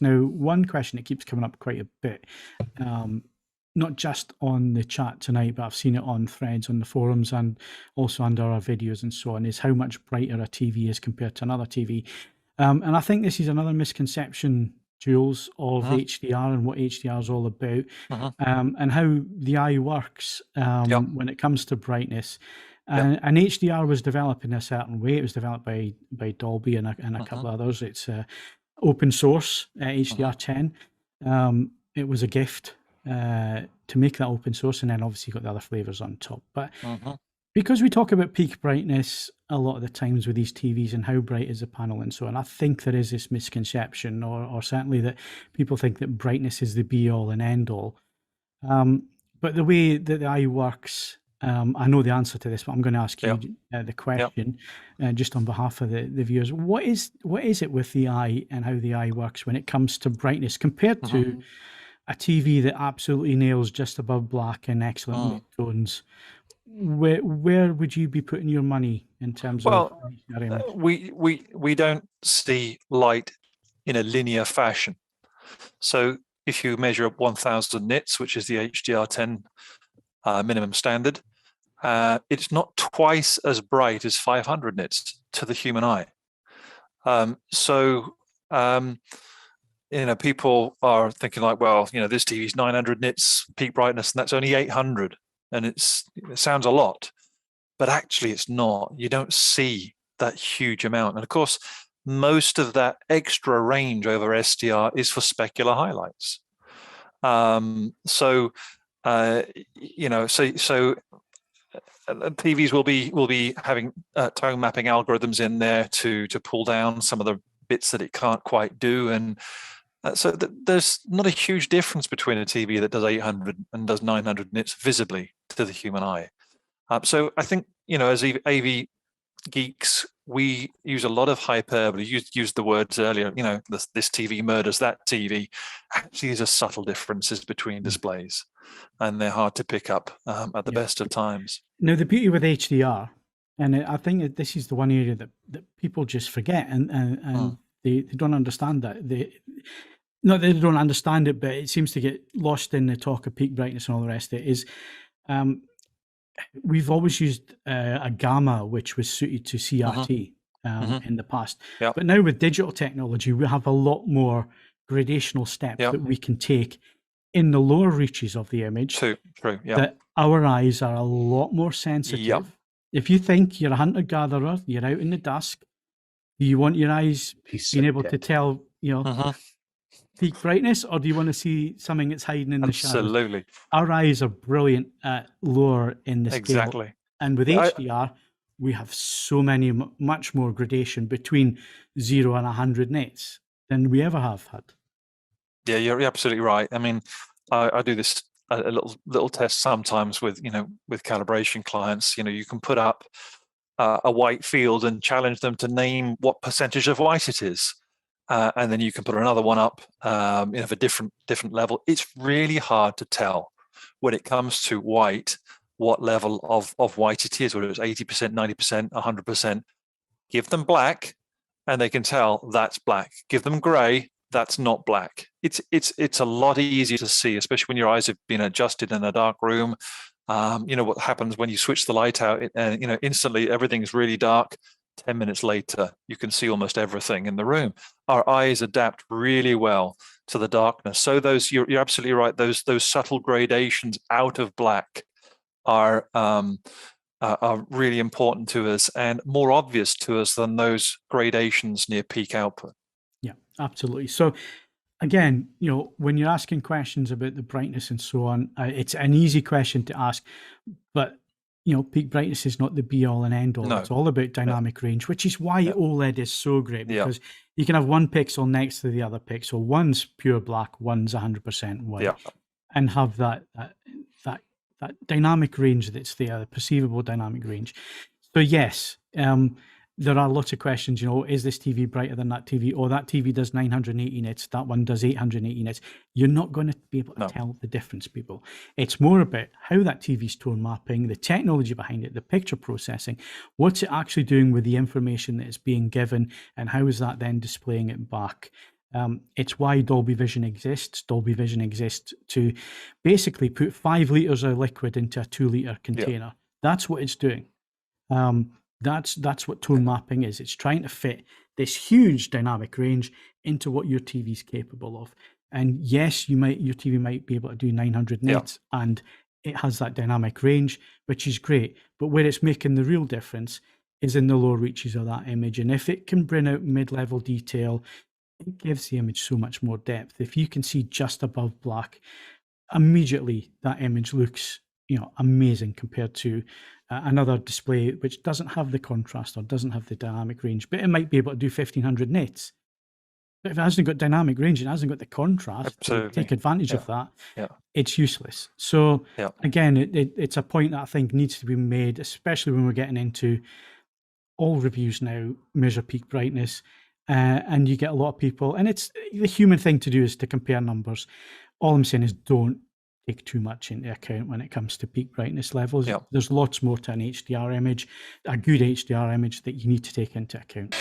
Now, one question that keeps coming up quite a bit, not just on the chat tonight, but I've seen it on threads on the forums and also under our videos and so on, is how much brighter a TV is compared to another TV. And I think this is another misconception, Jules, of HDR and what HDR is all about, and how the eye works when it comes to brightness. And HDR was developed in a certain way. It was developed by Dolby and a couple of others. It's open source, HDR10. It was a gift to make that open source, and then obviously you got the other flavors on top. But because we talk about peak brightness a lot of the times with these TVs and how bright is the panel and so on, I think there is this misconception, or certainly that people think that brightness is the be all and end all. But the way that the eye works, I know the answer to this, but I'm going to ask you the question just on behalf of the viewers. What is it with the eye and how the eye works when it comes to brightness compared to a TV that absolutely nails just above black and excellent tones? Where would you be putting your money in terms of? We don't see light in a linear fashion. So if you measure up 1000 nits, which is the HDR10 minimum standard, it's not twice as bright as 500 nits to the human eye. People are thinking like, well, this TV is 900 nits peak brightness, and that's only 800, and it sounds a lot, but actually it's not. You don't see that huge amount, and of course, most of that extra range over SDR is for specular highlights. TVs will be having tone mapping algorithms in there to pull down some of the bits that it can't quite do, and so there's not a huge difference between a TV that does 800 and does 900 nits visibly to the human eye. So I think, as AV geeks, we use a lot of hyperbole. You used the words earlier, this TV murders that TV. Actually, there's subtle differences between displays, and they're hard to pick up at the best of times. Now, the beauty with HDR, and I think that this is the one area that people just forget, and they don't understand that. Not that they don't understand it, but it seems to get lost in the talk of peak brightness and all the rest of it, is we've always used a gamma, which was suited to CRT in the past. But now with digital technology, we have a lot more gradational steps that we can take in the lower reaches of the image. True. That our eyes are a lot more sensitive. If you think you're a hunter-gatherer, you're out in the dusk, do you want your eyes being able to tell, peak brightness, or do you want to see something that's hiding in the shadows? Absolutely. Our eyes are brilliant at lower in the scale. Exactly. And with HDR, we have so much more gradation between 0 and 100 nits than we ever have had. Yeah, you're absolutely right. I mean, I do this a little test sometimes with calibration clients. You can put up a white field and challenge them to name what percentage of white it is. And then you can put another one up of a different level. It's really hard to tell when it comes to white what level of white it is, whether it's 80%, 90%, 100%. Give them black, and they can tell that's black. Give them gray, that's not black. It's a lot easier to see, especially when your eyes have been adjusted in a dark room. What happens when you switch the light out, and instantly everything's really dark. 10 minutes later, you can see almost everything in the room. Our eyes adapt really well to the darkness. So you're absolutely right. Those subtle gradations out of black are really important to us and more obvious to us than those gradations near peak output. Yeah, absolutely. So again, when you're asking questions about the brightness and so on, it's an easy question to ask, but peak brightness is not the be all and end all. No. It's all about dynamic range, which is why OLED is so great, because you can have one pixel next to the other pixel. One's pure black, one's 100% white, and have that dynamic range that's there, the perceivable dynamic range. So yes, there are lots of questions, is this TV brighter than that TV? Or that TV does 980 nits, that one does 880 nits. You're not going to be able to tell the difference, people. It's more about how that TV's tone mapping, the technology behind it, the picture processing, what's it actually doing with the information that is being given, and how is that then displaying it back? It's why Dolby Vision exists. Dolby Vision exists to basically put 5 liters of liquid into a 2-liter container. That's what it's doing. That's what tone mapping is. It's trying to fit this huge dynamic range into what your TV is capable of. And yes, your TV might be able to do 900 nits, and it has that dynamic range, which is great. But where it's making the real difference is in the lower reaches of that image. And if it can bring out mid-level detail, it gives the image so much more depth. If you can see just above black, immediately that image looks, amazing compared to another display which doesn't have the contrast or doesn't have the dynamic range, but it might be able to do 1500 nits. But if it hasn't got dynamic range and hasn't got the contrast to take advantage of that, it's useless. So again, it's a point that I think needs to be made, especially when we're getting into all reviews now measure peak brightness, and you get a lot of people, and it's the human thing to do is to compare numbers. All I'm saying is don't take too much into account when it comes to peak brightness levels. There's lots more to an HDR image, a good HDR image, that you need to take into account.